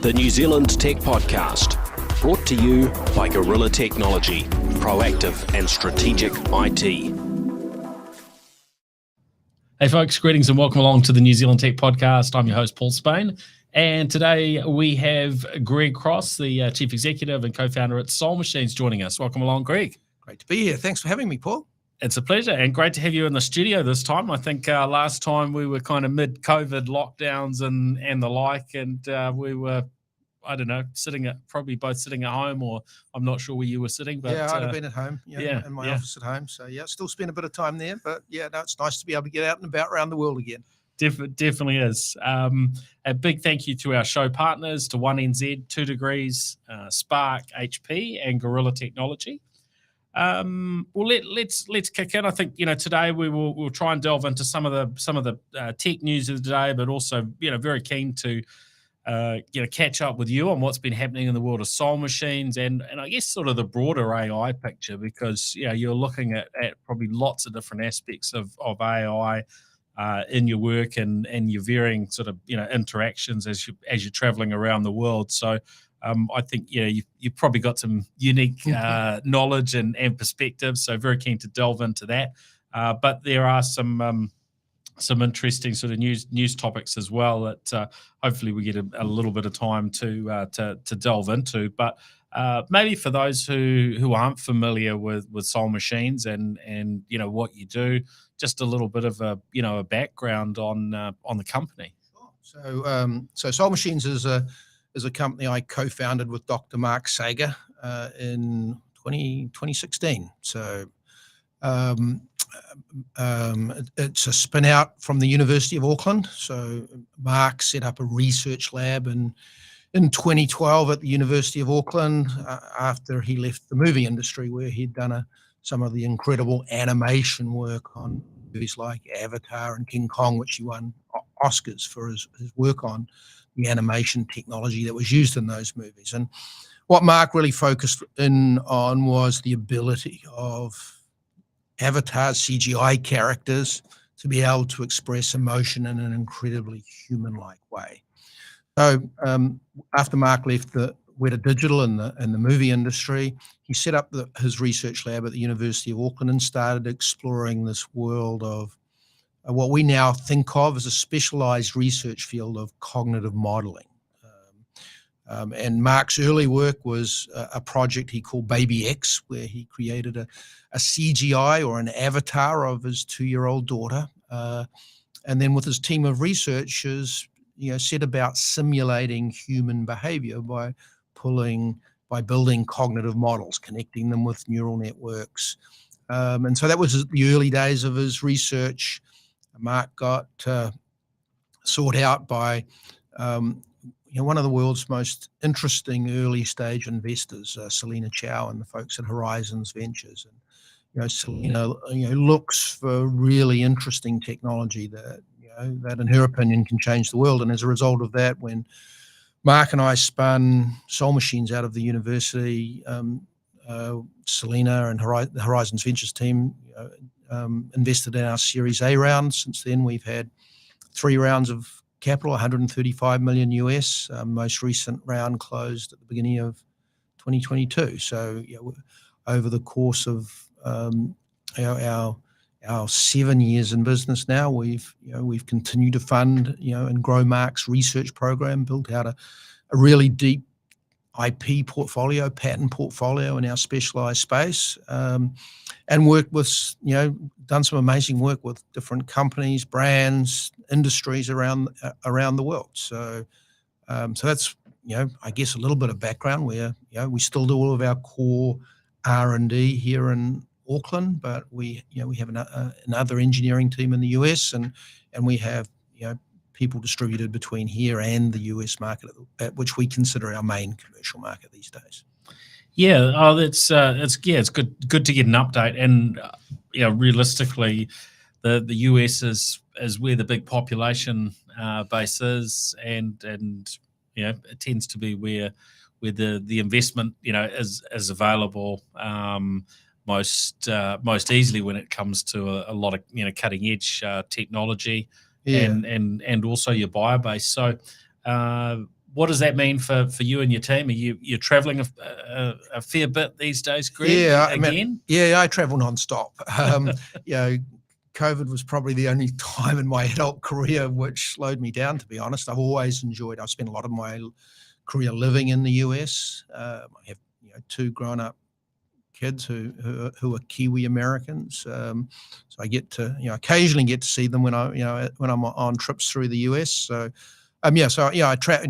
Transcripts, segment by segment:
the New Zealand Tech Podcast, brought to you by Gorilla Technology, proactive and strategic IT. Hey folks, greetings and welcome along to the New Zealand Tech Podcast. I'm your host, Paul Spain, and today we have Greg Cross, the Chief Executive and Co-founder at Soul Machines, joining us. Welcome along, Greg. Great to be here. Thanks for having me, Paul. It's a pleasure, and great to have you in the studio this time. I think last time we were kind of mid-COVID lockdowns and the like, and we were, I don't know, probably both sitting at home, or I'm not sure where you were sitting. But I'd have been at home, in my office at home. So still spend a bit of time there, but it's nice to be able to get out and about around the world again. Definitely is. A big thank you to our show partners, to 1NZ, 2 Degrees, Spark, HP, and Gorilla Technology. Well, let's kick in. I think today we'll try and delve into some of the tech news of the day, but also very keen to catch up with you on what's been happening in the world of Soul Machines and I guess sort of the broader AI picture, because you're looking at probably lots of different aspects of AI in your work and your varying sort of interactions as you're traveling around the world. So I think you've probably got some unique knowledge and perspective. So very keen to delve into that. But there are some interesting sort of news topics as well that hopefully we get a little bit of time to delve into. But maybe for those who aren't familiar with Soul Machines and what you do, just a little bit of a background on the company. Sure. So Soul Machines is a company I co-founded with Dr. Mark Sager in 2016. So it's a spin out from the University of Auckland. So Mark set up a research lab in 2012 at the University of Auckland after he left the movie industry, where he'd done some of the incredible animation work on movies like Avatar and King Kong, which he won Oscars for his work on the animation technology that was used in those movies. And what Mark really focused in on was the ability of Avatar CGI characters to be able to express emotion in an incredibly human-like way. So after Mark left the Weta Digital in the movie industry, he set up his research lab at the University of Auckland and started exploring this world of what we now think of as a specialized research field of cognitive modeling. And Mark's early work was a project he called Baby X, where he created a CGI or an avatar of his 2-year-old daughter. And then with his team of researchers, set about simulating human behavior by building cognitive models, connecting them with neural networks. And so that was the early days of his research. Mark got sought out by one of the world's most interesting early stage investors, Selena Chow and the folks at Horizons Ventures. And Selena looks for really interesting technology that in her opinion can change the world. And as a result of that, when Mark and I spun Soul Machines out of the university, Selena and the Horizons Ventures team invested in our Series A round. Since then, we've had 3 rounds of capital, 135 million US. Most recent round closed at the beginning of 2022. So over the course of our 7 years in business now, we've continued to fund and grow Mark's research program, built out a really deep IP portfolio, patent portfolio in our specialized space, and worked with, done some amazing work with different companies, brands, industries around the world. So that's, I guess a little bit of background where, we still do all of our core R&D here in Auckland, but we have another engineering team in the US, and we have, people distributed between here and the US market, at which we consider our main commercial market these days. Yeah, it's good to get an update, and realistically, the US is where the big population base is, and it tends to be where the investment is available most easily when it comes to a lot of cutting edge technology. Yeah. And also your buyer base. So what does that mean for you and your team? Are you're traveling a fair bit these days, Greg? Yeah, Again? I travel nonstop. You know, COVID was probably the only time in my adult career which slowed me down, to be honest. I've spent a lot of my career living in the US. I have two grown-up kids who are Kiwi Americans. So I get to occasionally get to see them when I'm on trips through the US. So I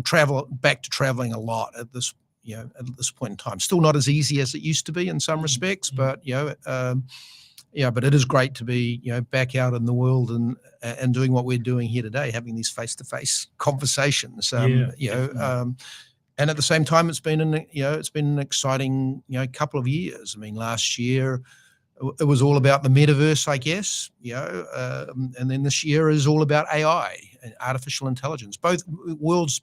travel back to traveling a lot at this point in time. Still not as easy as it used to be in some respects, but but it is great to be back out in the world and doing what we're doing here today, having these face-to-face conversations. And at the same time, it's been an exciting couple of years. I mean, last year it was all about the metaverse, I guess, and then this year is all about AI and artificial intelligence. Both worlds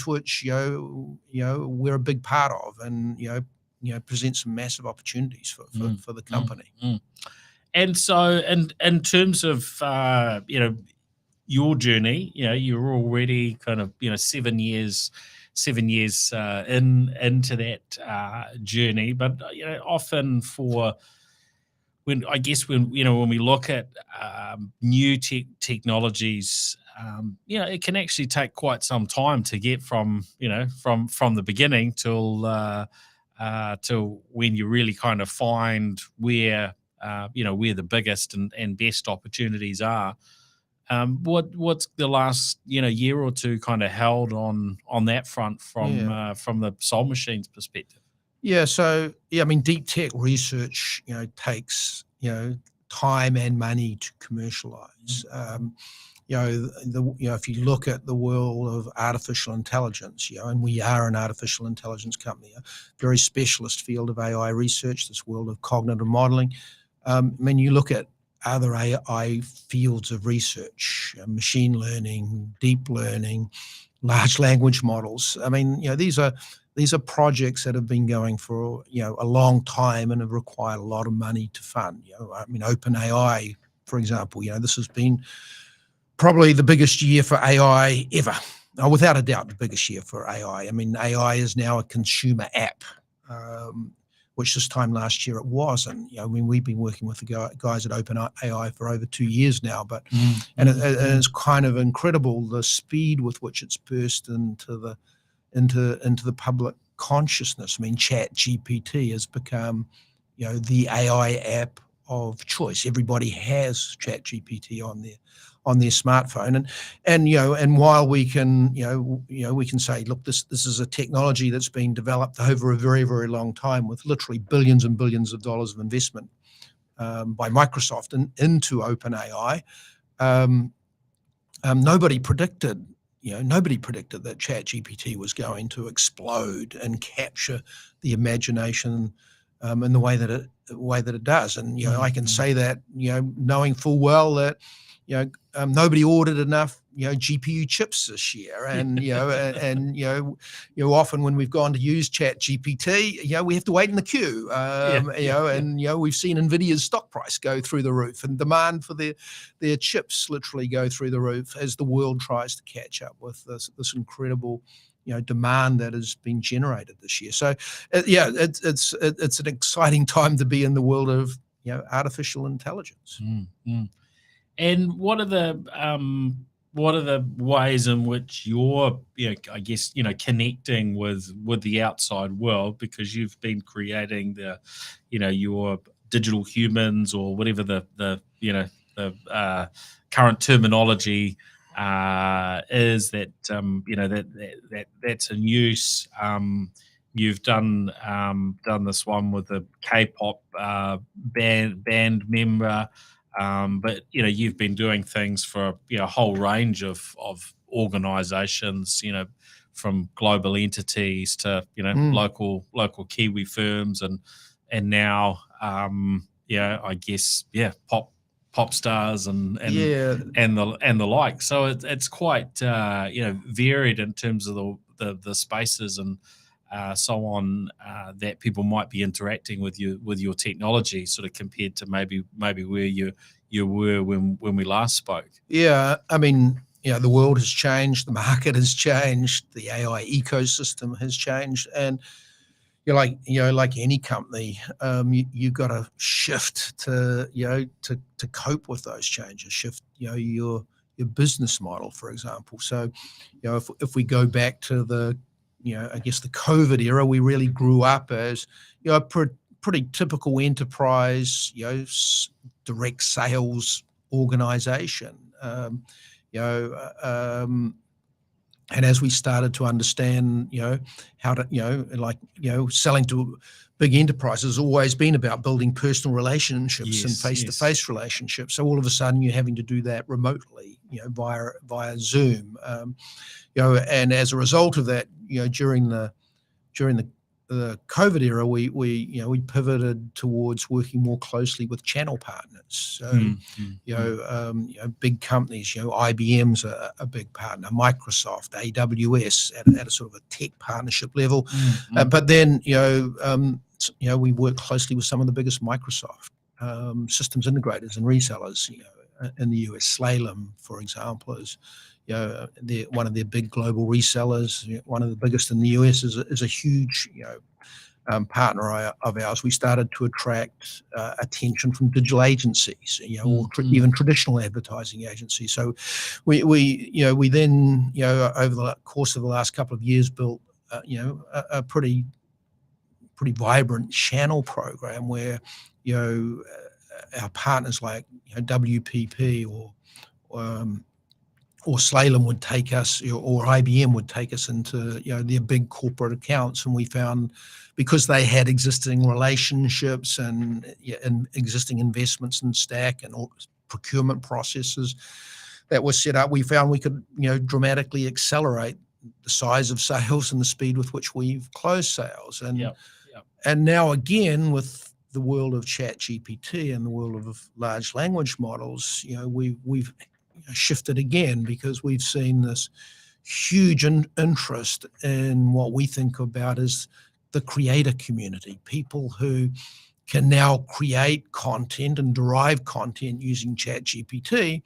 which we're a big part of, and present some massive opportunities for the company. And so, in terms of your journey, you're already kind of 7 years into that journey, but often when we look at new technologies, it can actually take quite some time to get from the beginning till when you really kind of find where the biggest and best opportunities are. What's the last year or two kind of held on that front from the Soul Machines perspective? So I mean, deep tech research takes time and money to commercialize. If you look at the world of artificial intelligence, and we are an artificial intelligence company, a very specialist field of AI research, this world of cognitive modeling. I mean, you look at other AI fields of research, machine learning, deep learning, large language models. I mean, these are projects that have been going for a long time and have required a lot of money to fund. I mean, OpenAI, for example, this has been probably the biggest year for AI ever. Without a doubt, the biggest year for AI. I mean, AI is now a consumer app, which this time last year it wasn't. I mean, we've been working with the guys at OpenAI for over 2 years now, but and it's kind of incredible the speed with which it's burst into the public consciousness. I mean, ChatGPT has become the AI app of choice. Everybody has ChatGPT on their smartphone, and while we can we can say, look, this is a technology that's been developed over a very, very long time with literally billions and billions of dollars of investment by Microsoft into OpenAI. Nobody predicted that ChatGPT was going to explode and capture the imagination in the way that it does. And I can say that knowing full well that nobody ordered enough GPU chips this year, and often when we've gone to use ChatGPT, we have to wait in the queue. And we've seen Nvidia's stock price go through the roof, and demand for their chips literally go through the roof as the world tries to catch up with this incredible demand that has been generated this year. So it's an exciting time to be in the world of artificial intelligence. And what are the ways in which you're, I guess, connecting with the outside world, because you've been creating your digital humans, or whatever the current terminology is that that's in use. You've done this one with a K-pop band member. But you've been doing things for a whole range of organisations, from global entities to local Kiwi firms, and now I guess pop stars and the like. So it's quite varied in terms of the spaces and so on that people might be interacting with your technology, sort of compared to maybe where you were when we last spoke. Yeah, I mean, the world has changed, the market has changed, the AI ecosystem has changed, and like any company, you've got to shift to cope with those changes. Shift your business model, for example. So, if we go back to I guess the COVID era, we really grew up as a pretty typical enterprise, direct sales organization. And as we started to understand, how to, selling to big enterprises has always been about building personal relationships and face-to-face relationships. So all of a sudden you're having to do that remotely, via Zoom. And as a result of that, during the COVID era, we pivoted towards working more closely with channel partners. So, big companies, IBM's a big partner, Microsoft, AWS at a sort of a tech partnership level. But then, we work closely with some of the biggest Microsoft systems integrators and resellers. In the US, Slalom, for example, is they're one of their big global resellers. One of the biggest in the US is a huge partner of ours. We started to attract attention from digital agencies, or even traditional advertising agencies. So we then over the course of the last couple of years built a pretty vibrant channel program where our partners like WPP or Slalom would take us, or IBM would take us into their big corporate accounts, and we found, because they had existing relationships and existing investments in stack and procurement processes that were set up, we found we could dramatically accelerate the size of sales and the speed with which we've closed sales. And now again, with the world of ChatGPT and the world of large language models, we've shifted again, because we've seen this huge interest in what we think about as the creator community, people who can now create content and derive content using ChatGPT.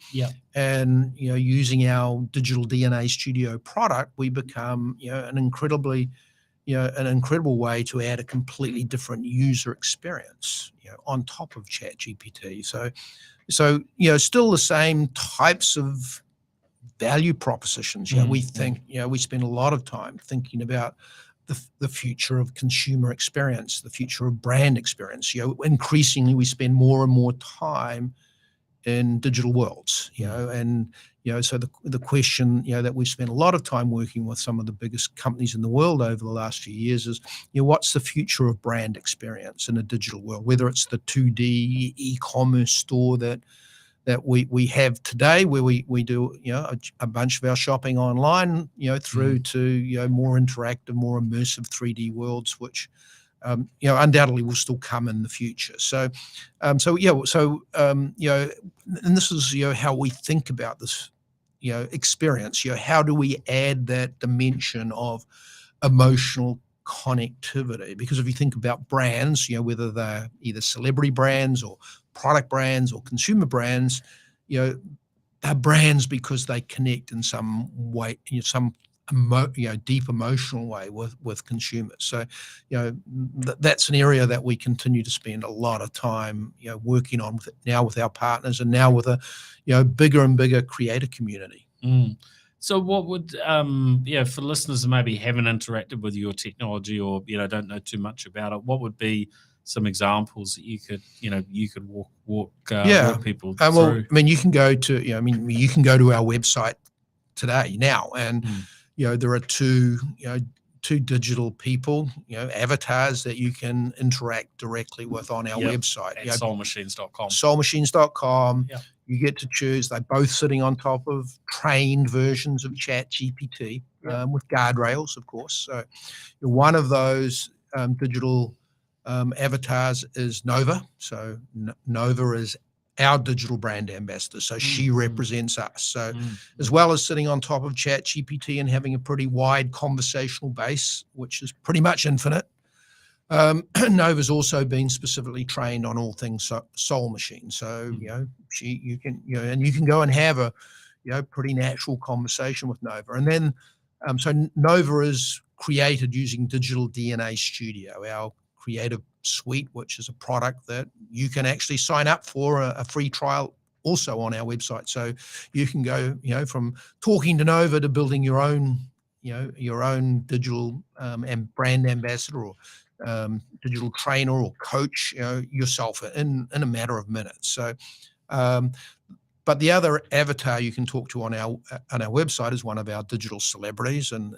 And using our Digital DNA Studio product, we become an incredible way to add a completely different user experience on top of ChatGPT. So still the same types of value propositions. We think, we spend a lot of time thinking about the future of consumer experience, the future of brand experience. Increasingly we spend more and more time in digital worlds, so the question, that we've spent a lot of time working with some of the biggest companies in the world over the last few years is, what's the future of brand experience in a digital world, whether it's the 2D e-commerce store that we have today, where we do, a bunch of our shopping online, through to, more interactive, more immersive 3D worlds, which, undoubtedly will still come in the future. And this is, how we think about this, experience. How do we add that dimension of emotional connectivity? Because if you think about brands, whether they're either celebrity brands or product brands or consumer brands, they're brands because they connect in some way, some deep emotional way with consumers. So, that's an area that we continue to spend a lot of time, working on with our partners, and now with a, bigger and bigger creator community. So what would, for listeners who maybe haven't interacted with your technology or, don't know too much about it, what would be some examples that you could walk people through? Well, I mean, you can go to, you can go to our website today now, and there are two digital people, avatars that you can interact directly with on our website. At soulmachines.com. Soulmachines.com. You get to choose. They're both sitting on top of trained versions of ChatGPT, with guardrails, of course. So one of those digital avatars is Nova. So Nova is our digital brand ambassador. So she represents us. So as well as sitting on top of ChatGPT and having a pretty wide conversational base, which is pretty much infinite, Nova's also been specifically trained on all things Soul Machine. So, you can go and have pretty natural conversation with Nova. And then, so Nova is created using Digital DNA Studio, our creative suite, which is a product that you can actually sign up for a free trial also on our website. So you can go, from talking to Nova to building your own, your own digital and brand ambassador or digital trainer or coach, yourself in a matter of minutes. So, but the other avatar you can talk to on our website is one of our digital celebrities, and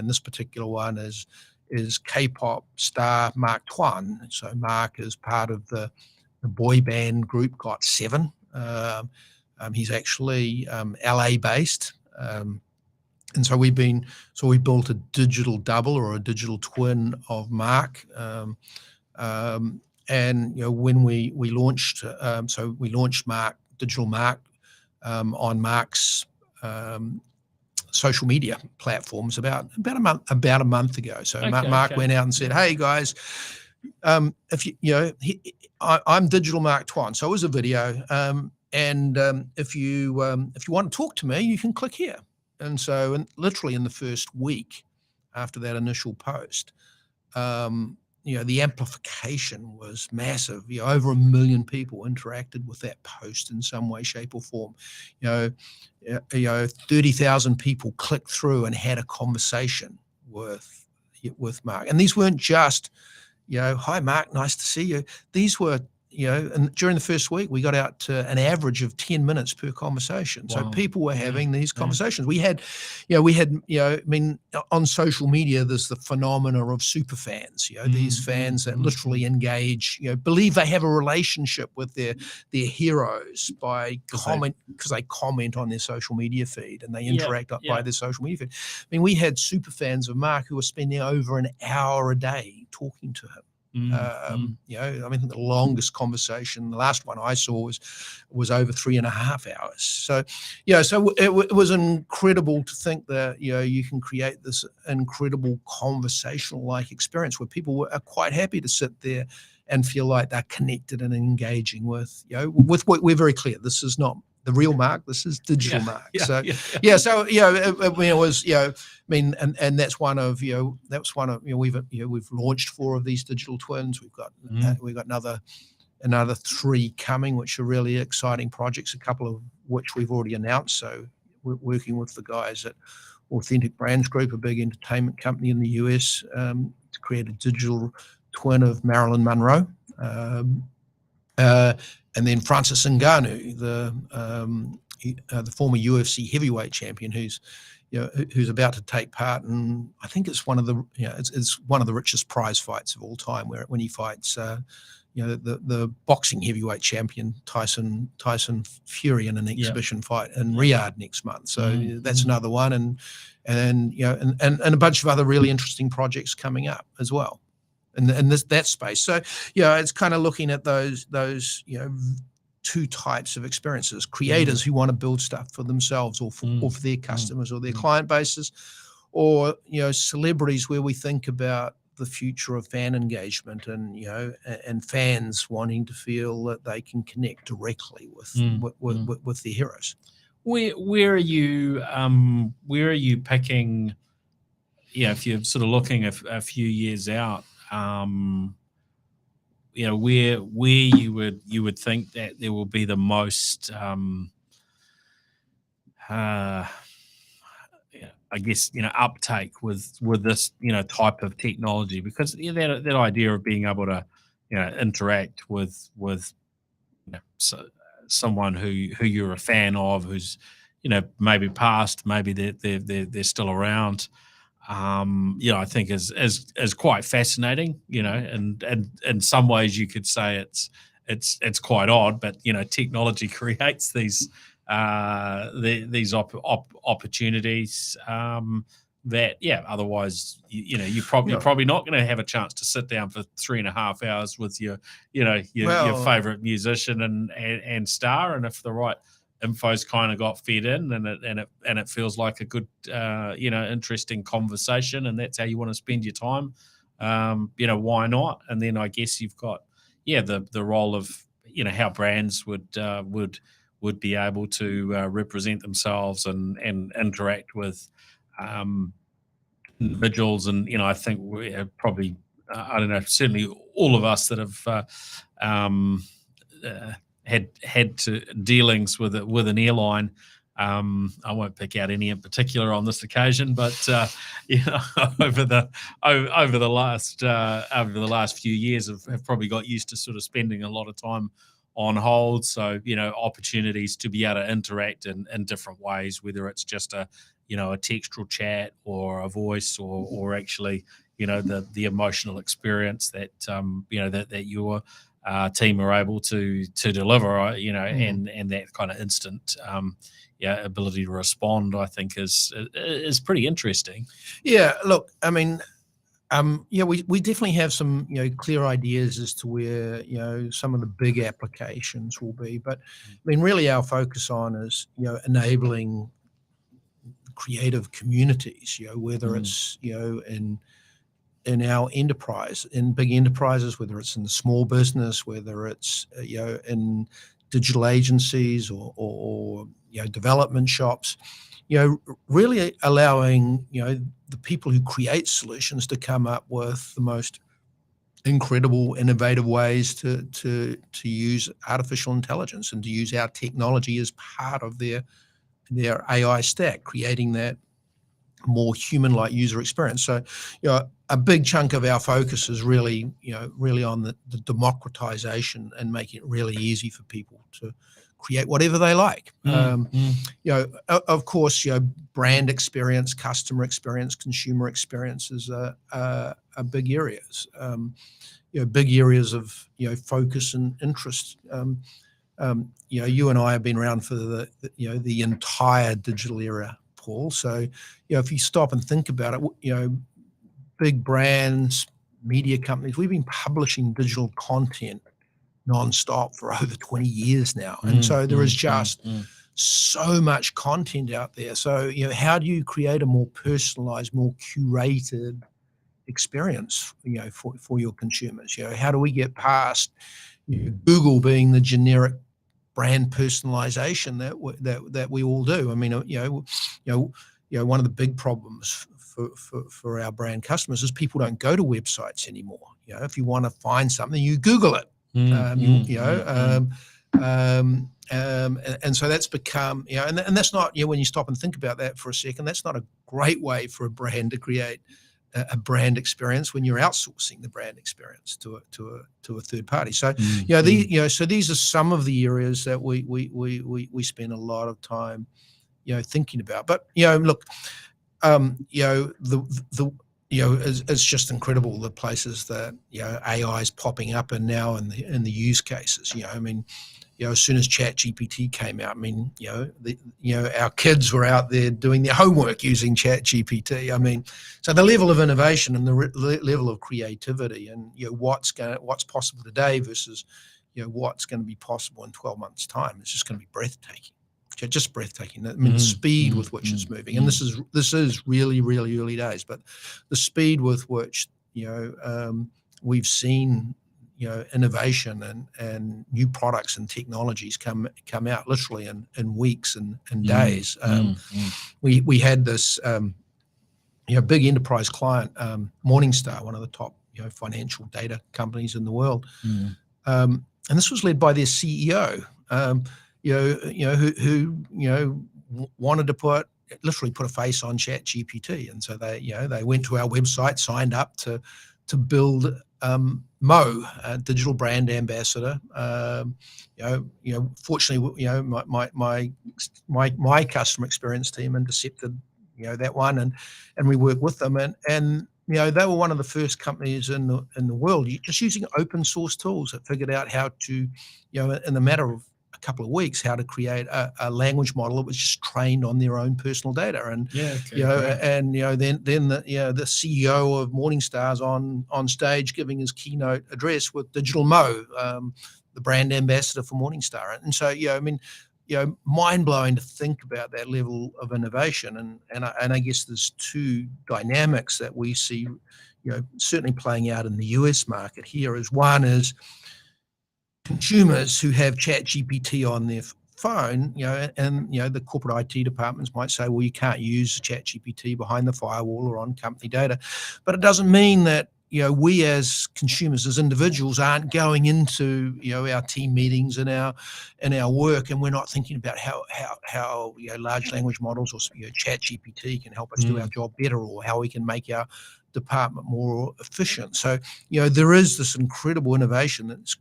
this particular one is K-pop star Mark Twain. So Mark is part of the boy band group GOT7. He's actually LA based, and so we built a digital double or a digital twin of Mark. And when we launched, so we launched Digital Mark on Mark's social media platforms about a month ago. So Mark went out and said, "Hey guys, if I'm Digital Mark Twain." So it was a video, and if you want to talk to me, you can click here. And so, literally in the first week after that initial post, the amplification was massive. Over 1 million people interacted with that post in some way, shape, or form. 30,000 people clicked through and had a conversation with Mark. And these weren't just, "Hi Mark, nice to see you." These were, and during the first week, we got out to an average of 10 minutes per conversation. Wow. So people were having these conversations. We had, on social media, there's the phenomena of super fans, these fans that literally engage, believe they have a relationship with their heroes by comment, because they comment on their social media feed and they interact by their social media feed. We had super fans of Mark who were spending over an hour a day talking to him. The longest conversation, the last one I saw was over 3.5 hours. So, so it was incredible to think that, you can create this incredible conversational-like experience where people are quite happy to sit there and feel like they're connected and engaging with what we're very clear. This is not the real Mark. This is digital Mark. So it was, and that's one of, we've launched 4 of these digital twins. We've got another 3 coming, which are really exciting projects, a couple of which we've already announced. So we're working with the guys at Authentic Brands Group, a big entertainment company in the US, to create a digital twin of Marilyn Monroe. And then Francis Ngannou, the former UFC heavyweight champion, who's about to take part in, I think it's one of the it's one of the richest prize fights of all time, when he fights the boxing heavyweight champion Tyson Fury in an exhibition fight in Riyadh next month. So that's another one, and a bunch of other really interesting projects coming up as well. In that space. So, it's kind of looking at those 2 types of experiences: creators who want to build stuff for themselves or for their customers or their client bases, or celebrities where we think about the future of fan engagement and fans wanting to feel that they can connect directly with their heroes. Where are you picking? If you're sort of looking a few years out. Where you would think that there will be the most, uptake with this, type of technology, because that idea of being able to, interact with someone who you're a fan of, who's, maybe past, maybe they're still around. I think is quite fascinating, and in some ways you could say it's quite odd, but technology creates these opportunities that otherwise you're probably not going to have a chance to sit down for 3.5 hours with your favorite musician and star, and if the right info's kind of got fed in, and it feels like a good interesting conversation, and that's how you want to spend your time, why not? And then I guess you've got the role of how brands would would be able to represent themselves and interact with individuals. And I think we have probably I don't know, certainly all of us that have had to dealings with an airline. I won't pick out any in particular on this occasion, but over the last few years have probably got used to sort of spending a lot of time on hold. So opportunities to be able to interact in different ways, whether it's just a textual chat or a voice or actually the emotional experience that that your team are able to deliver, and that kind of instant ability to respond, I think is pretty interesting. Yeah, look, I mean, we definitely have some clear ideas as to where some of the big applications will be, but I mean, really our focus on is enabling creative communities, whether it's in our enterprise, in big enterprises, whether it's in the small business, whether it's in digital agencies or development shops, really allowing the people who create solutions to come up with the most incredible, innovative ways to use artificial intelligence and to use our technology as part of their AI stack, creating that more human-like user experience. So, a big chunk of our focus is really on the democratization and making it really easy for people to create whatever they like. Of course, brand experience, customer experience, consumer experiences are big areas. Big areas of focus and interest. You and I have been around for the entire digital era, Paul. So, if you stop and think about it, big brands, media companies, we've been publishing digital content nonstop for over 20 years now. And so there is just so much content out there. So, how do you create a more personalized, more curated experience, for your consumers? How do we get past Google being the generic brand personalization that we all do? I mean, one of the big problems for our brand customers is people don't go to websites anymore. If you want to find something, you Google it. And so that's become, and that's not, when you stop and think about that for a second, that's not a great way for a brand to create a brand experience when you're outsourcing the brand experience to a third party. So so these are some of the areas that we spend a lot of time thinking about. But look, it's just incredible the places that AI is popping up and now in the use cases. I mean, as soon as ChatGPT came out, I mean, our kids were out there doing their homework using ChatGPT. I mean, so the level of innovation and the level of creativity and what's possible today versus what's going to be possible in 12 months' time, it's just going to be breathtaking. Just breathtaking. I mean, the speed with which it's moving, and this is really, really early days, but the speed with which we've seen innovation and new products and technologies come out literally in weeks and days. We had this big enterprise client, Morningstar, one of the top financial data companies in the world, and this was led by their CEO. Who wanted to literally put a face on ChatGPT, and so they went to our website, signed up to build Mo, a digital brand ambassador. Fortunately, my customer experience team intercepted that one, and we worked with them, and they were one of the first companies in the world just using open source tools that figured out how to, in a matter of a couple of weeks, how to create a language model that was just trained on their own personal data. And then the CEO of Morningstar's on stage giving his keynote address with Digital Mo, the brand ambassador for Morningstar. And so I mean, mind blowing to think about that level of innovation. And I guess there's two dynamics that we see certainly playing out in the US market here. Is one is consumers who have ChatGPT on their phone, and the corporate IT departments might say, well, you can't use ChatGPT behind the firewall or on company data, but it doesn't mean that we as consumers, as individuals, aren't going into our team meetings and our work, and we're not thinking about how large language models or ChatGPT can help us do our job better, or how we can make our department more efficient. So there is this incredible innovation that's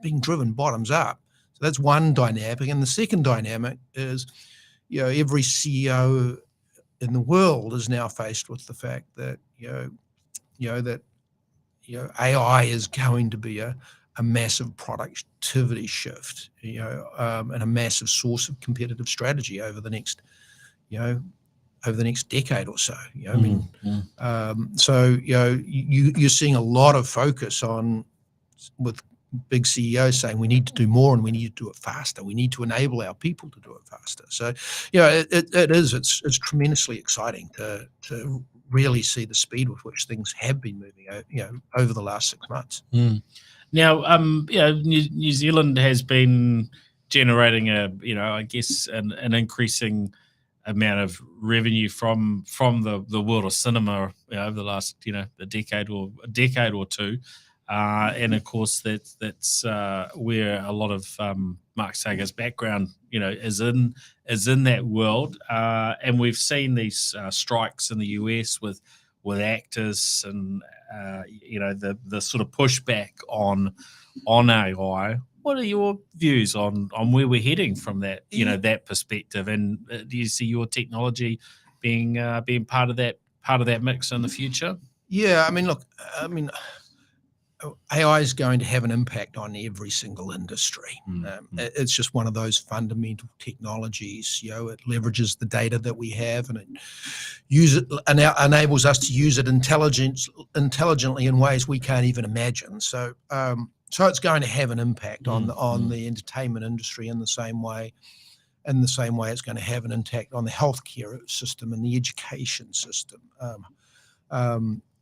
being driven bottoms up. So that's one dynamic, and the second dynamic is every CEO in the world is now faced with the fact that AI is going to be a massive productivity shift, and a massive source of competitive strategy over the next decade or so. So you're seeing a lot of focus with big CEOs saying we need to do more and we need to do it faster. We need to enable our people to do it faster. So it's tremendously exciting to really see the speed with which things have been moving over the last 6 months. Now, New Zealand has been generating I guess an increasing amount of revenue from the world of cinema over the last a decade or two. And of course, that's where a lot of Mark Sager's background, is in that world. And we've seen these strikes in the US with actors, and the sort of pushback on AI. What are your views on where we're heading from that that perspective? And do you see your technology being part of that mix in the future? Yeah, AI is going to have an impact on every single industry. It's just one of those fundamental technologies. It leverages the data that we have, and it enables us to use it intelligently in ways we can't even imagine. So it's going to have an impact on the entertainment industry in the same way it's going to have an impact on the healthcare system and the education system.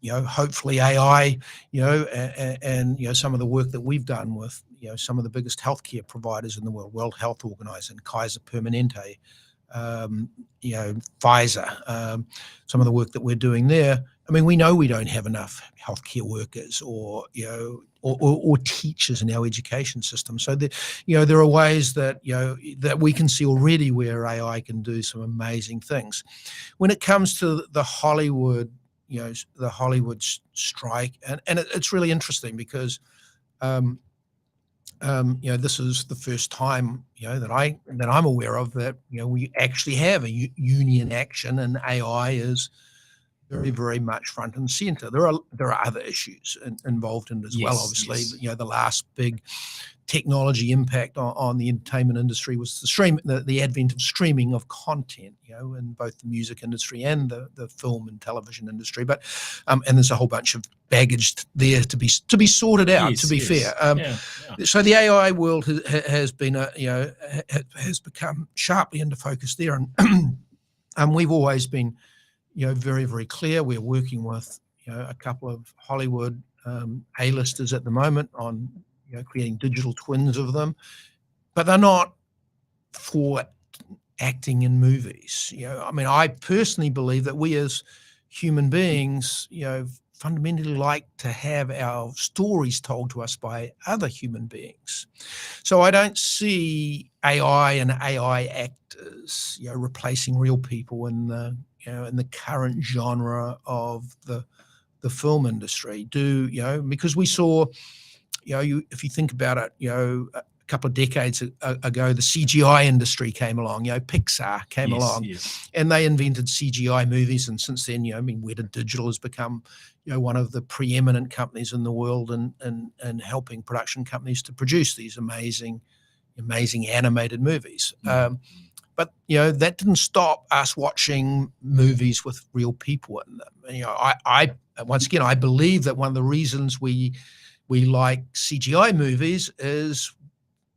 Hopefully AI, and some of the work that we've done with, some of the biggest healthcare providers in the world, World Health Organization, Kaiser Permanente, Pfizer, some of the work that we're doing there. We know we don't have enough healthcare workers or teachers in our education system. So there are ways that that we can see already where AI can do some amazing things. When it comes to the Hollywood strike, and it's really interesting because this is the first time that I'm aware of that we actually have a union action, and AI is very, very much front and center. There are other issues involved in it as well. Obviously, yes. The last big technology impact on the entertainment industry was the advent of streaming of content, in both the music industry and the film and television industry. But and there's a whole bunch of baggage there to be sorted out. To be fair, so the AI world has been has become sharply into focus there, and we've always been very, very clear. We're working with a couple of Hollywood A-listers at the moment on creating digital twins of them, but they're not for acting in movies. I personally believe that we as human beings, fundamentally like to have our stories told to us by other human beings. So I don't see AI and AI actors, replacing real people in the current genre of the film industry. Because we saw, if you think about it, a couple of decades ago, the CGI industry came along. Pixar came along, and they invented CGI movies. And since then, Weta Digital has become, one of the preeminent companies in the world and helping production companies to produce these amazing animated movies. But that didn't stop us watching movies with real people in them. I believe that one of the reasons we like CGI movies is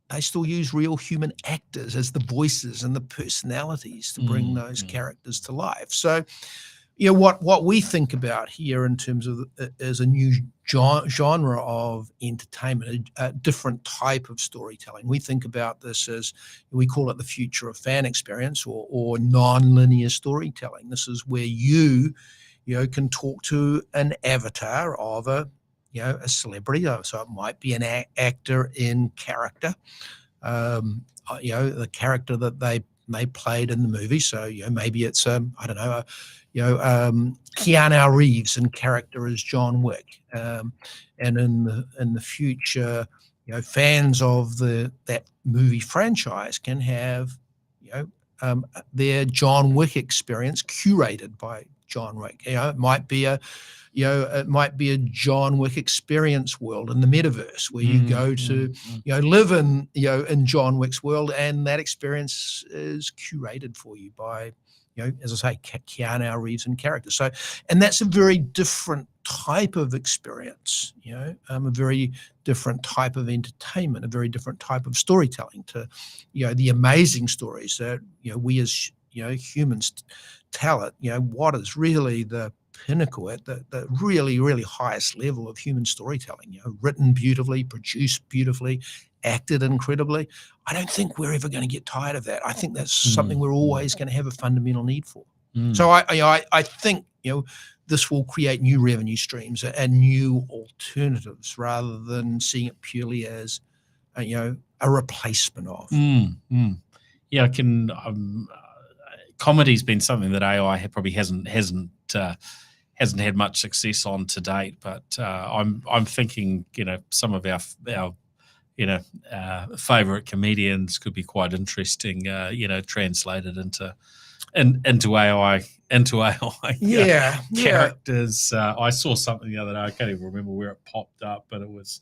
they still use real human actors as the voices and the personalities to bring those characters to life. So what we think about here in terms of is a new genre of entertainment, a different type of storytelling. We think about this as, we call it the future of fan experience, or non-linear storytelling. This is where you can talk to an avatar of a celebrity. So it might be an actor in character, the character that they played in the movie. So maybe it's I don't know, Keanu Reeves in character as John Wick, and in the future, fans of that movie franchise can have their John Wick experience curated by John Wick. It might be a John Wick experience world in the metaverse where you go to live in John Wick's world, and that experience is curated for you by as I say, Keanu Reeves in character. So, and that's a very different type of experience, a very different type of entertainment, a very different type of storytelling to, the amazing stories that, we as, humans tell it, what is really the pinnacle at the really, really highest level of human storytelling, written beautifully, produced beautifully, acted incredibly. I don't think we're ever going to get tired of that. I think that's something we're always going to have a fundamental need for. So I think, this will create new revenue streams and new alternatives rather than seeing it purely as, a replacement of. Yeah, I can. Comedy's been something that AI probably hasn't had much success on to date. But I'm thinking, some of our favorite comedians could be quite interesting, translated into AI characters. I saw something the other day. I can't even remember where it popped up, but it was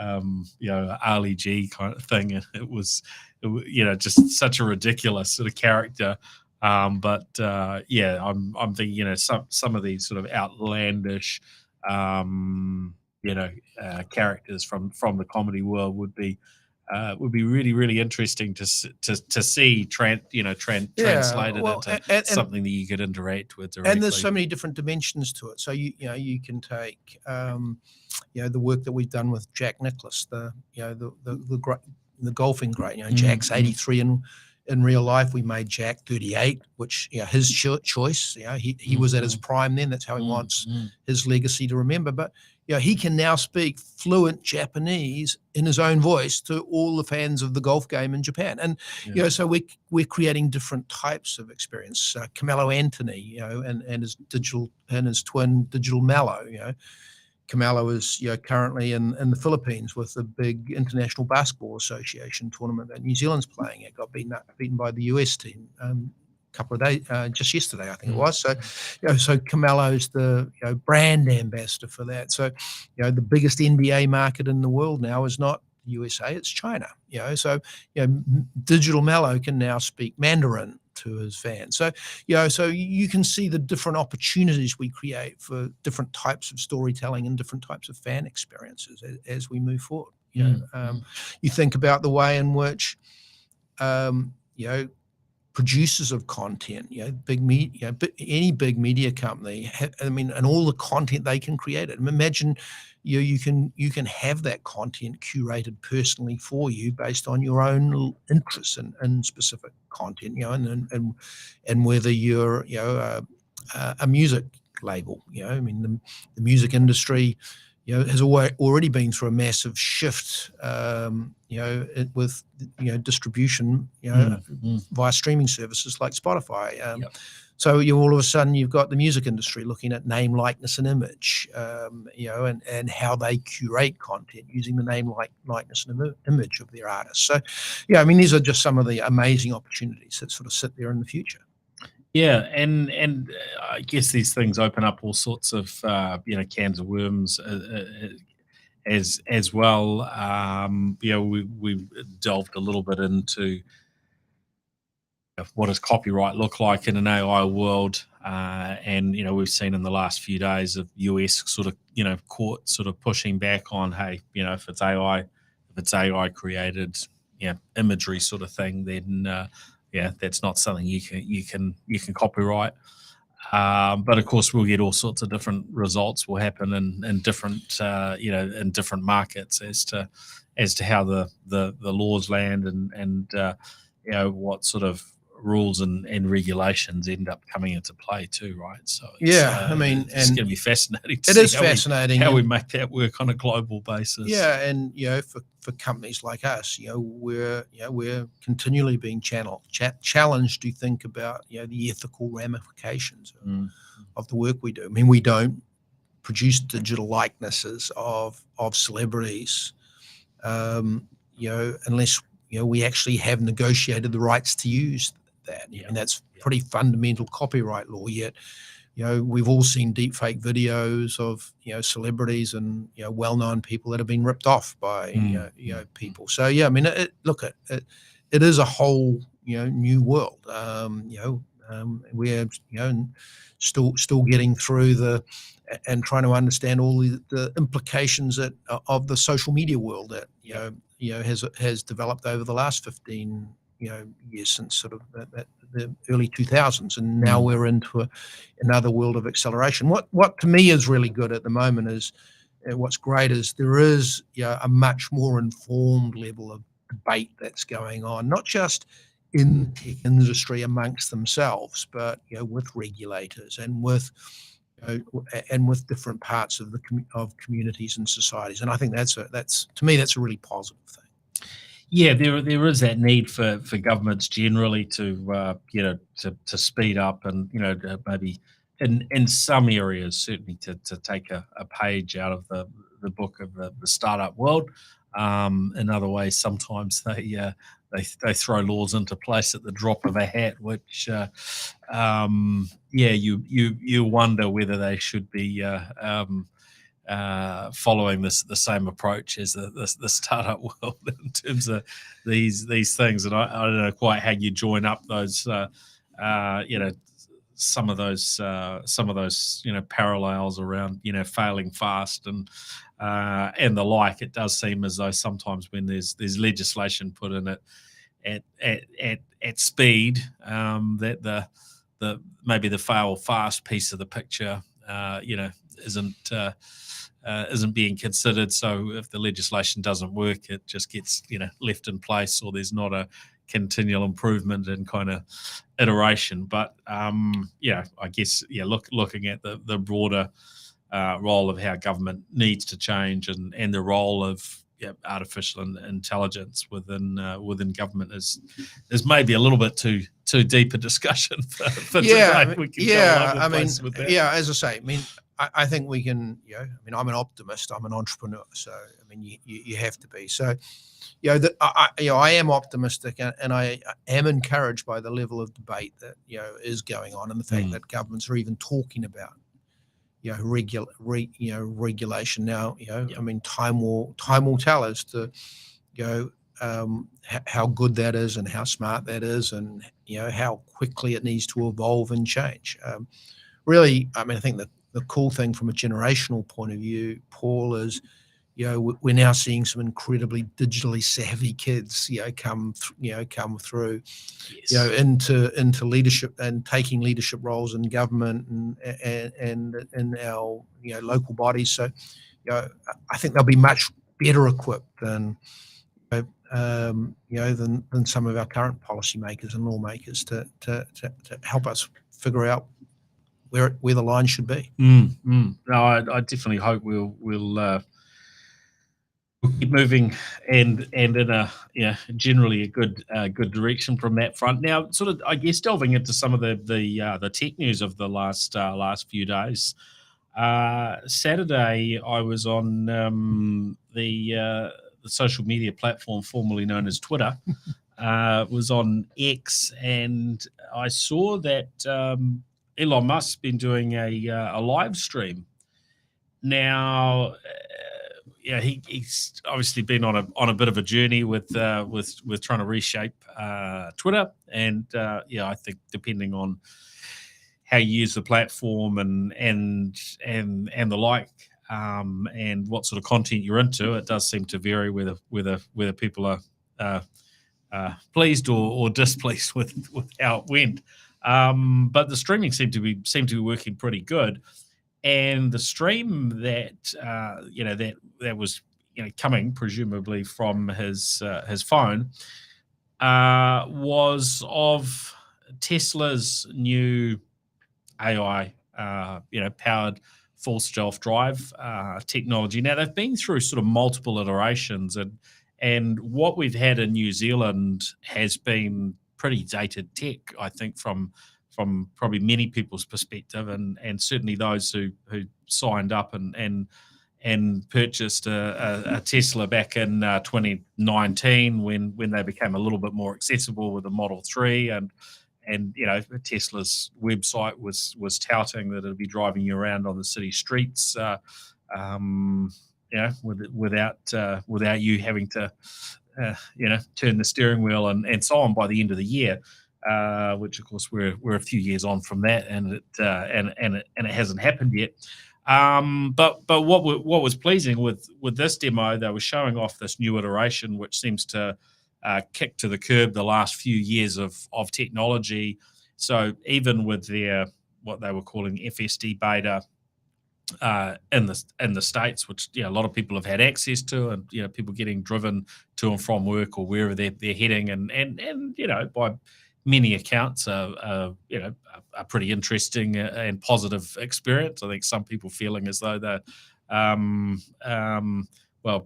Ali G kind of thing, and it was just such a ridiculous sort of character. But I'm thinking, some of these sort of outlandish characters from the comedy world would be really, really interesting to see translated into something that you could interact with directly. And there's so many different dimensions to it. So you can take the work that we've done with Jack Nicklaus, the golfing great. Jack's 83 in real life. We made Jack 38, which his choice. He was at his prime then. That's how he wants his legacy to remember. But he can now speak fluent Japanese in his own voice to all the fans of the golf game in Japan. And so we're creating different types of experience. Carmelo Anthony, and his twin Digital Mello. Carmelo is currently in the Philippines with the big International Basketball Association tournament that New Zealand's playing at. Got beaten by the US team couple of days, just yesterday, I think it was. So, so Carmelo's the brand ambassador for that. So, the biggest NBA market in the world now is not the USA, it's China. So Digital Mello can now speak Mandarin to his fans. So, so you can see the different opportunities we create for different types of storytelling and different types of fan experiences as we move forward. You think about the way in which, producers of content, big media, any big media company, and all the content they can create it. Imagine you can have that content curated personally for you based on your own interests in specific content, and whether you're a music label, the music industry has already been through a massive shift, with distribution, via streaming services like Spotify. So all of a sudden you've got the music industry looking at name, likeness, and image, and how they curate content using the name, likeness, and image of their artists. So, these are just some of the amazing opportunities that sort of sit there in the future. Yeah, and I guess these things open up all sorts of cans of worms as well. We've delved a little bit into what does copyright look like in an AI world, and we've seen in the last few days of US sort of court sort of pushing back on, hey, if it's AI created imagery sort of thing, then that's not something you can copyright. But of course, we'll get all sorts of different results will happen in different, in different markets as to how the laws land and what sort of rules and regulations end up coming into play too, right? So I mean, it's and going to be fascinating to it see is fascinating how we make that work on a global basis. Yeah, and for companies like us, we're continually being challenged to think about the ethical ramifications of the work we do. I mean, we don't produce digital likenesses of celebrities, unless we actually have negotiated the rights to use that. And that's pretty fundamental copyright law. Yet, we've all seen deepfake videos of celebrities and well-known people that have been ripped off by people. So I mean, it is a whole new world. We're still getting through and trying to understand all the implications of the social media world that has developed over the last 15 years, since sort of the early 2000s, and now we're into another world of acceleration. What to me is really good at the moment is what's great is there is a much more informed level of debate that's going on, not just in the tech industry amongst themselves, but with regulators and with different parts of communities and societies. And I think that's to me that's a really positive thing. Yeah, there is that need for governments generally to to speed up and to maybe in some areas certainly to take a page out of the book of the startup world. In other ways, sometimes they throw laws into place at the drop of a hat, which you wonder whether they should be following the same approach as the startup world in terms of these things. And I don't know quite how you join up those some of those parallels around failing fast and the like. It does seem as though sometimes when there's legislation put in at speed, that the maybe the fail fast piece of the picture isn't being considered. So if the legislation doesn't work, it just gets left in place, or there's not a continual improvement and kind of iteration. But I guess looking at the broader role of how government needs to change and the role of artificial intelligence within government is maybe a little bit too deep a discussion for today. We can go all over the place with that. As I say, I mean, I think we can. I mean, I'm an optimist. I'm an entrepreneur, so I mean, you have to be. So, I am optimistic, and I am encouraged by the level of debate that is going on, and the fact that governments are even talking about regulation now. I mean, time will tell as to how good that is and how smart that is, and how quickly it needs to evolve and change. Really, I mean, I think that the cool thing from a generational point of view, Paul, is we're now seeing some incredibly digitally savvy kids come through into leadership and taking leadership roles in government and in our local bodies. So I think they'll be much better equipped than than some of our current policymakers and lawmakers to help us figure out where the line should be. No, I definitely hope we'll keep moving and in a generally a good direction from that front. Now, sort of, I guess, delving into some of the tech news of the last few days. Saturday, I was on the social media platform formerly known as Twitter. Was on X, and I saw that Elon Musk's been doing a live stream. Now, he's obviously been on a bit of a journey with trying to reshape Twitter, and I think depending on how you use the platform and the like, and what sort of content you're into, it does seem to vary whether people are pleased or displeased with how it went. But the streaming seemed to be working pretty good. And the stream that that was coming presumably from his phone was of Tesla's new AI powered full self-drive technology. Now they've been through sort of multiple iterations, and what we've had in New Zealand has been pretty dated tech, I think, from probably many people's perspective, and certainly those who signed up and purchased a Tesla back in 2019 when they became a little bit more accessible with the Model 3, and Tesla's website was touting that it'd be driving you around on the city streets, without you having to turn the steering wheel and so on by the end of the year. Which of course we're a few years on from that, and it hasn't happened yet. But what was pleasing with this demo, they were showing off this new iteration, which seems to kick to the curb the last few years of technology. So even with their what they were calling FSD beta in the States, which a lot of people have had access to, and people getting driven to and from work or wherever they're heading, and by many accounts a pretty interesting and positive experience. I think some people feeling as though they're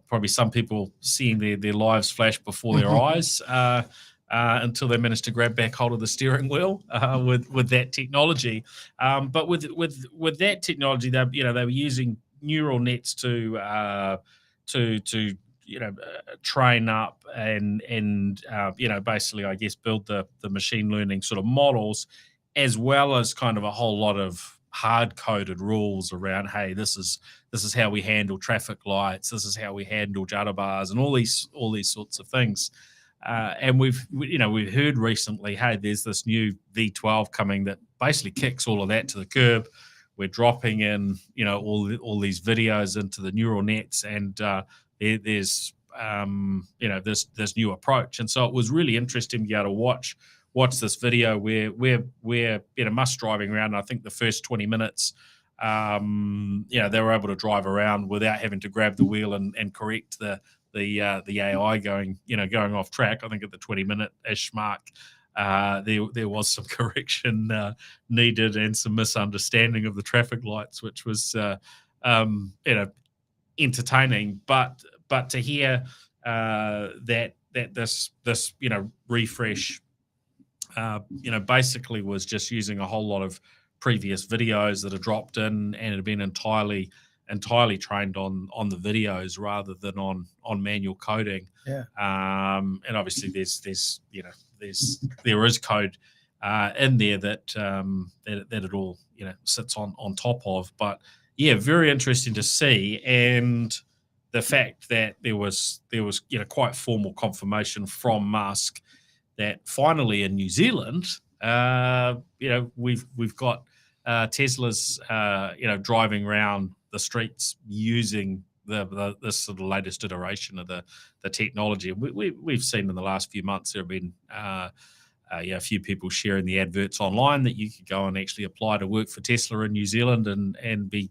probably some people seeing their lives flash before their eyes until they managed to grab back hold of the steering wheel with that technology. But with that technology, they were using neural nets to train up and basically, I guess, build the machine learning sort of models, as well as kind of a whole lot of hard-coded rules around, hey, this is how we handle traffic lights, this is how we handle judder bars, and all these sorts of things. And we've heard recently, hey, there's this new V12 coming that basically kicks all of that to the curb. We're dropping in, all these videos into the neural nets, and there's this new approach. And so it was really interesting to be able to watch this video where Musk driving around. And I think the first 20 minutes, they were able to drive around without having to grab the wheel and correct the AI going off track. I think at the 20-minute-ish mark, there was some correction needed and some misunderstanding of the traffic lights, which was entertaining. But to hear that this refresh basically was just using a whole lot of previous videos that are dropped in and had been entirely trained on the videos rather than on manual coding. Yeah. And obviously there is code in there that it all sits on top of. But yeah, very interesting to see. And the fact that there was quite formal confirmation from Musk that finally in New Zealand, we've got Tesla's driving around the streets using this sort of latest iteration of the technology. We've seen in the last few months there have been a few people sharing the adverts online that you could go and actually apply to work for Tesla in New Zealand and be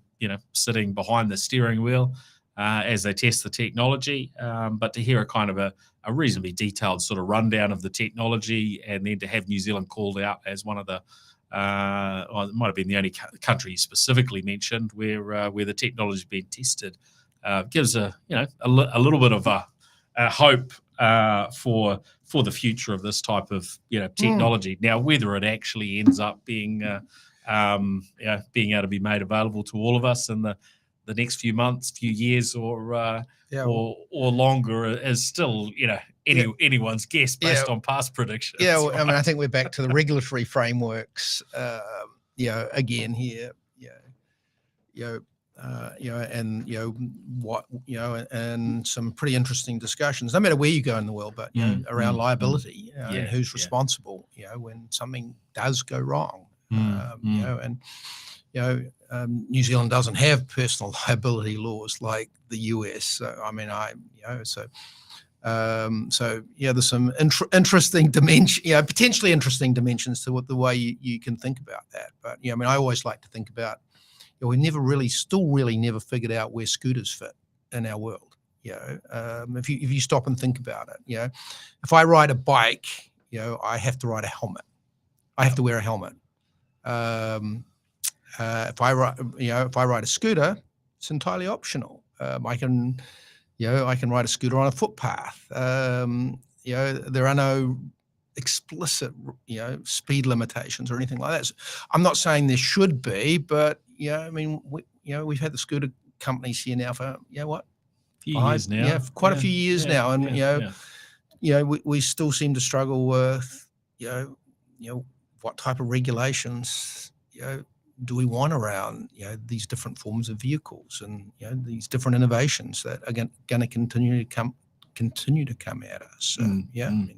sitting behind the steering wheel as they test the technology. But to hear a kind of a reasonably detailed sort of rundown of the technology, and then to have New Zealand called out as one of the it might have been the only country specifically mentioned where the technology has been tested, gives a little bit of a hope for the future of this type of technology. Now, whether it actually ends up being being able to be made available to all of us in the next few months, few years, or longer is still anyone's guess based on past predictions. Yeah, well, right? I mean, I think we're back to the regulatory frameworks. Again here, and some pretty interesting discussions, no matter where you go in the world, but around liability and who's responsible, when something does go wrong, New Zealand doesn't have personal liability laws like the US. So, I mean, So yeah, there's some interesting dimension, potentially interesting dimensions to what the way you can think about that. But I mean, I always like to think about, we still really never figured out where scooters fit in our world. If you stop and think about it, if I ride a bike, I have to ride a helmet. I have to wear a helmet. If I ride a scooter, it's entirely optional. I can ride a scooter on a footpath. There are no explicit, speed limitations or anything like that. So I'm not saying there should be, but I mean, we've had the scooter companies here now for years now. Quite a few years now, and we still seem to struggle with what type of regulations do we want around these different forms of vehicles and these different innovations that are going to continue to come at us. So, I mean,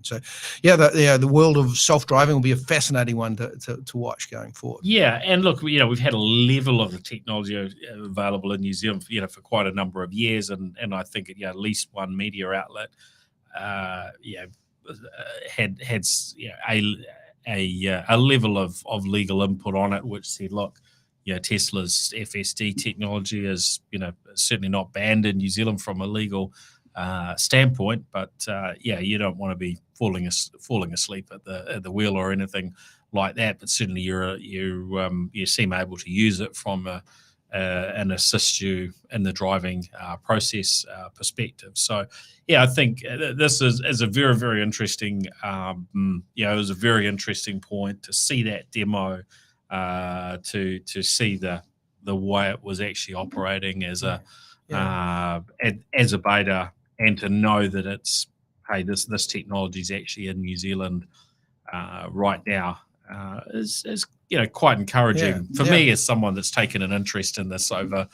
the world of self-driving will be a fascinating one to watch going forward. Yeah, and look, we've had a level of the technology available in New Zealand, for quite a number of years, and I think at least one media outlet, had a level of legal input on it, which said, look, Tesla's FSD technology is certainly not banned in New Zealand from a legal standpoint, but you don't want to be falling asleep at the wheel or anything like that. But certainly you seem able to use it from and assist you in the driving process perspective. So I think this is a very, very interesting. It was a very interesting point to see that demo, to see the way it was actually operating as a beta, and to know that it's this technology is actually in New Zealand right now is quite encouraging for me as someone that's taken an interest in this over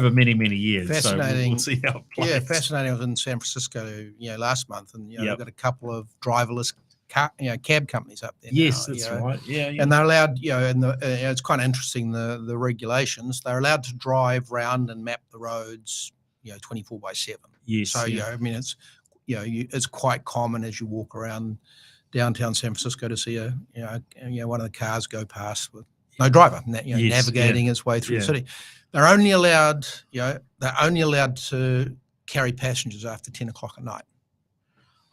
many, many years. Fascinating. So we'll see how it plays. Yeah, fascinating. I was in San Francisco, last month, and we've got a couple of driverless cab companies up there. Yes, now, that's right. Yeah, and they're allowed. And it's kind of interesting the regulations. They're allowed to drive round and map the roads, 24/7. Yes. So I mean, it's it's quite common as you walk around downtown San Francisco to see one of the cars go past with no driver, navigating its way through the city. They're only allowed to carry passengers after 10 o'clock at night.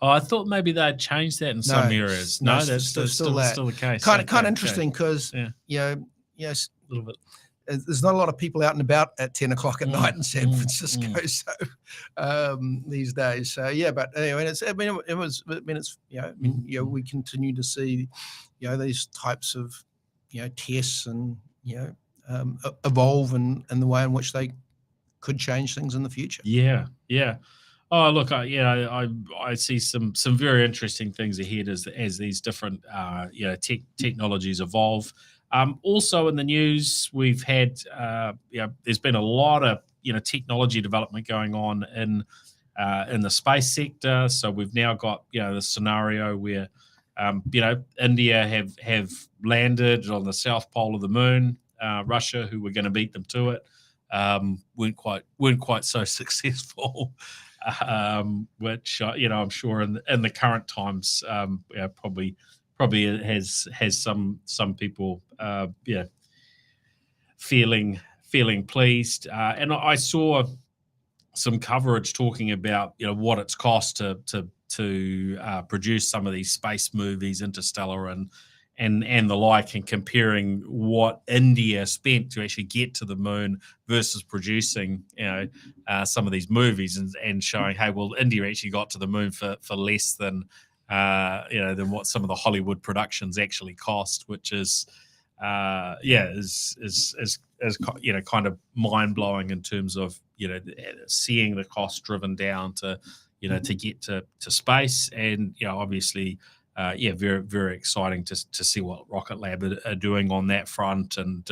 Oh, I thought maybe they'd changed that in some areas. No, that's still the case. Kind of interesting because yes, a little bit. There's not a lot of people out and about at 10 o'clock at night in San Francisco. So these days, but anyway, we continue to see, these types of, tests and, evolve in the way in which they could change things in the future. Yeah. Oh, look, I see some very interesting things ahead as these different technologies evolve. Also in the news, we've had there's been a lot of technology development going on in the space sector. So we've now got the scenario where India have landed on the south pole of the moon. Russia, who were going to beat them to it, weren't quite so successful. Which I'm sure in the current times probably has some people feeling pleased, and I saw some coverage talking about what it's cost to produce some of these space movies, Interstellar and the like, and comparing what India spent to actually get to the moon versus producing some of these movies, and showing, hey, well, India actually got to the moon for less than what some of the Hollywood productions actually cost, which is kind of mind blowing in terms of seeing the cost driven down to to get to space, and obviously. Very, very exciting to see what Rocket Lab are doing on that front, and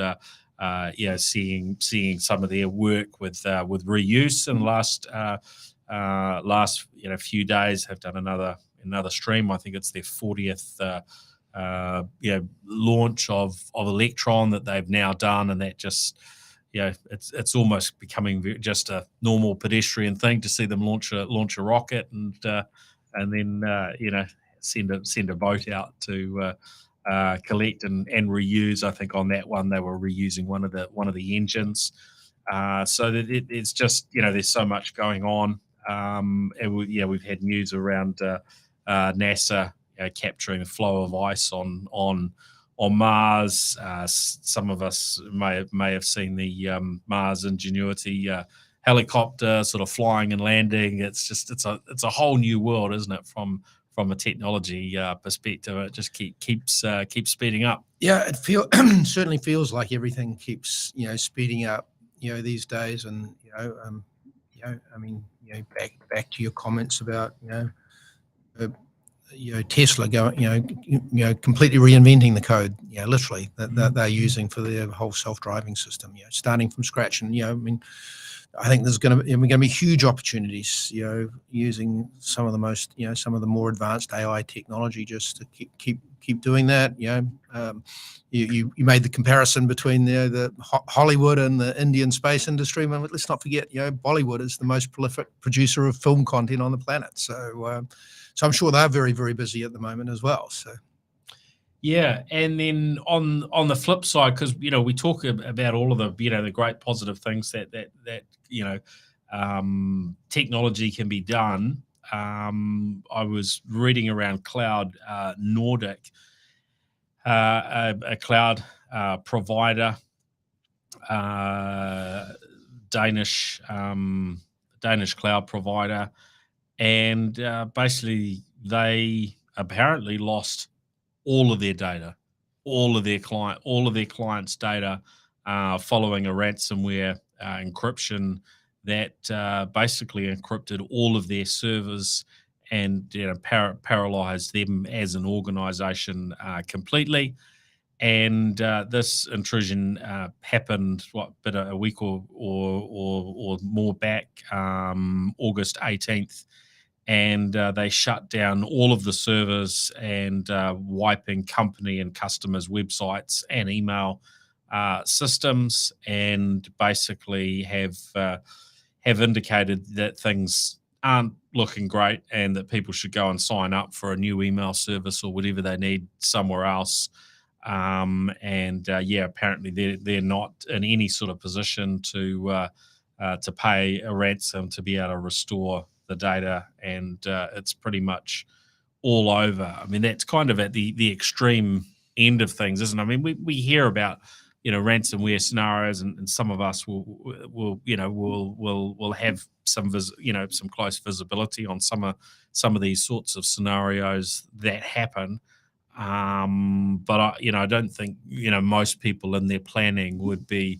seeing some of their work with reuse in the last few days. Have done another stream. I think it's their 40th launch of Electron that they've now done, and that just it's almost becoming just a normal pedestrian thing to see them launch a rocket, and and then send a boat out to collect and reuse. I think on that one they were reusing one of the engines. So that it's just there's so much going on. And we've had news around NASA capturing the flow of ice on Mars. Some of us may have seen the Mars Ingenuity helicopter sort of flying and landing. It's a whole new world, isn't it? From a technology perspective, it just keeps speeding up. Yeah, it certainly feels like everything keeps speeding up these days, and I mean back to your comments about Tesla going completely reinventing the code literally that they're using for their whole self-driving system, starting from scratch. And I mean, I think there's going to be huge opportunities using some of the more advanced AI technology just to keep doing that. You made the comparison between the Hollywood and the Indian space industry. But let's not forget, Bollywood is the most prolific producer of film content on the planet. So I'm sure they're very, very busy at the moment as well. So. Yeah, and then on the flip side, because we talk about all of the great positive things that technology can be done. I was reading around Cloud Nordic, a cloud provider, Danish cloud provider, and basically they apparently lost all of their data, all of their clients' data, following a ransomware encryption that basically encrypted all of their servers and paralyzed them as an organization completely. And this intrusion happened a week or more back, August 18th. And they shut down all of the servers and wiping company and customers' websites and email systems, and basically have indicated that things aren't looking great and that people should go and sign up for a new email service or whatever they need somewhere else. Apparently they're not in any sort of position to pay a ransom to be able to restore the data, and it's pretty much all over. I mean, that's kind of at the extreme end of things, isn't it? I mean, we hear about ransomware scenarios, and some of us will have some close visibility on some of these sorts of scenarios that happen. But I don't think most people in their planning would be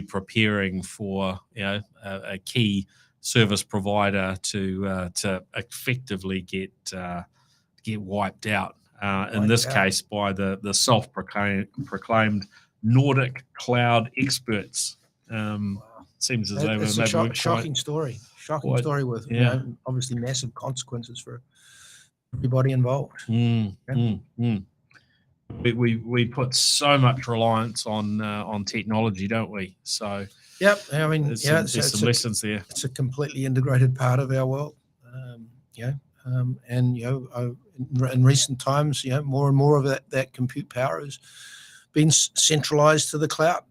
preparing for a key service provider to effectively get wiped out. In this case, by the self-proclaimed Nordic cloud experts. Seems as though it's a shocking story. Shocking story with obviously massive consequences for everybody involved. We put so much reliance on technology, don't we? So yep, I mean, there's some lessons there. It's a completely integrated part of our world. In recent times, more and more of that compute power has been centralized to the cloud.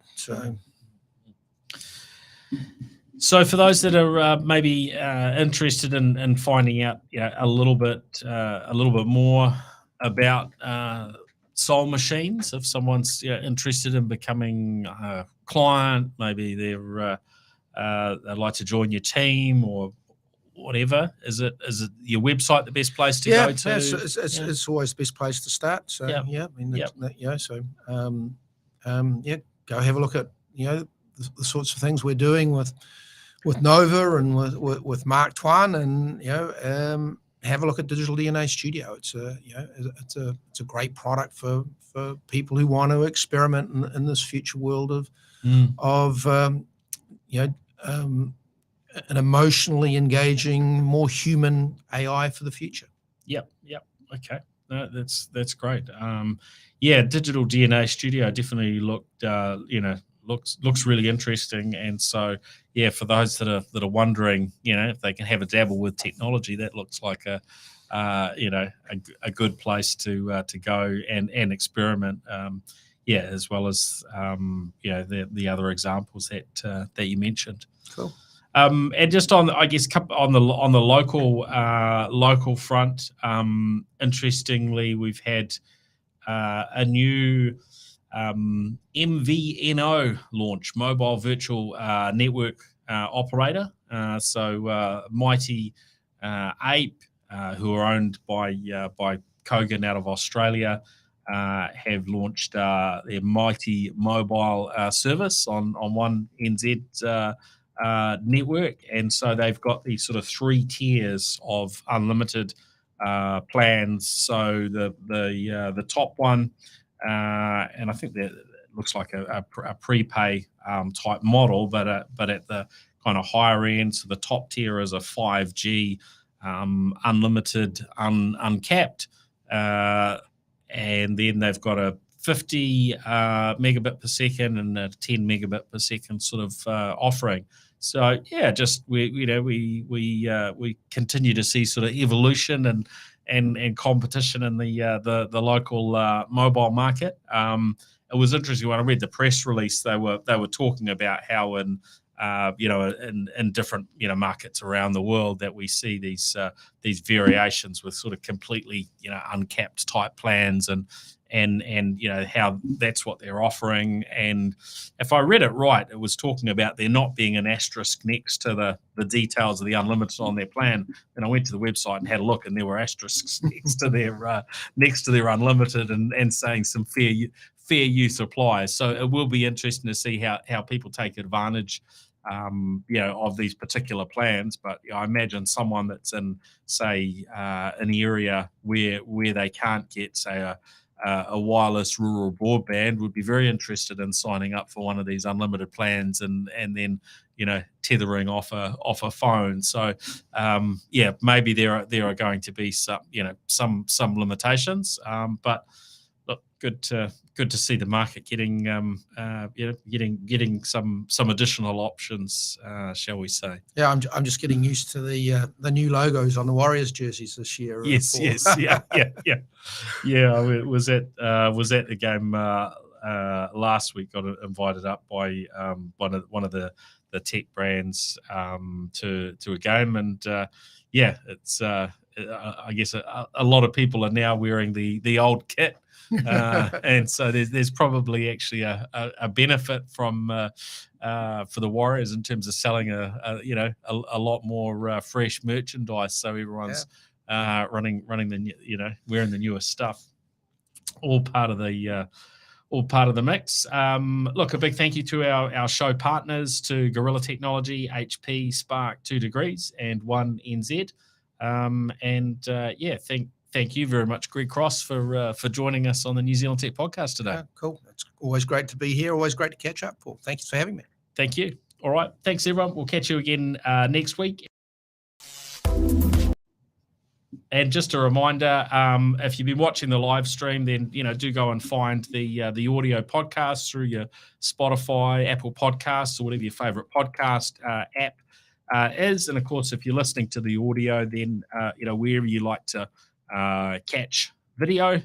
So for those that are maybe interested in finding out a little bit more about Soul Machines, if someone's interested in becoming a client, maybe they'd like to join your team or whatever, is it your website the best place to go to? It's always the best place to start. So go have a look at the sorts of things we're doing with Nova and with Mark Twain, and have a look at Digital DNA Studio. It's a great product for people who want to experiment in this future world of an emotionally engaging, more human AI for the future. Yep. Okay, no, that's great. Digital DNA Studio definitely looked looks really interesting. And so, yeah, for those that are wondering, if they can have a dabble with technology, that looks like a good place to go and experiment. As well as the other examples that you mentioned. Cool. And just on, I guess, on the local front, interestingly, we've had a new MVNO launch, mobile virtual network operator. So Mighty Ape, who are owned by Kogan out of Australia, have launched their Mighty mobile service on One NZ network, and so they've got these sort of 3 tiers of unlimited plans. So the top one, and I think that looks like a prepay type model, but at the kind of higher end, so the top tier is a 5G unlimited, uncapped. And then they've got a 50 megabit per second and a 10 megabit per second sort of offering. So just we continue to see sort of evolution and competition in the local mobile market. It was interesting when I read the press release. They were talking about how in different markets around the world that we see these variations with sort of completely uncapped type plans and how that's what they're offering. And if I read it right, it was talking about there not being an asterisk next to the details of the unlimited on their plan. And I went to the website and had a look, and there were asterisks next to their unlimited and saying some fair use applies. So it will be interesting to see how people take advantage of these particular plans. But I imagine someone that's in, say, an area where they can't get, say, a wireless rural broadband would be very interested in signing up for one of these unlimited plans and then tethering off a phone. So maybe there are going to be some limitations, but look, good to see the market getting some additional options, shall we say? Yeah, I'm just getting used to the new logos on the Warriors jerseys this year. Yes, yeah. I was at the game last week. Got invited up by one of the tech brands to a game, and it's I guess a lot of people are now wearing the old kit. And so there's probably actually a benefit from for the Warriors in terms of selling a lot more fresh merchandise. So everyone's running the wearing the newest stuff. All part of the mix. Look, a big thank you to our show partners, to Gorilla Technology, HP, Spark, 2 Degrees, and One NZ. Thank you very much, Greg Cross, for joining us on the New Zealand Tech Podcast today. Yeah, cool. It's always great to be here. Always great to catch up, Paul. Thanks for having me. Thank you. All right. Thanks, everyone. We'll catch you again next week. And just a reminder, if you've been watching the live stream, then do go and find the audio podcast through your Spotify, Apple Podcasts, or whatever your favorite podcast app is. And of course, if you're listening to the audio, then wherever you like to catch video,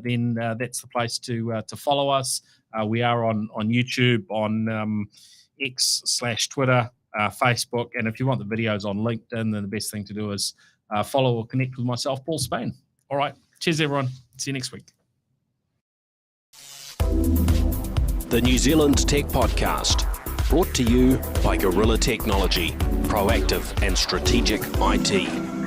then that's the place to follow us. We are on YouTube, on X/Twitter, Facebook, and if you want the videos on LinkedIn, then the best thing to do is follow or connect with myself, Paul Spain. All right, cheers everyone. See you next week. The New Zealand Tech Podcast, brought to you by Gorilla Technology, proactive and strategic IT.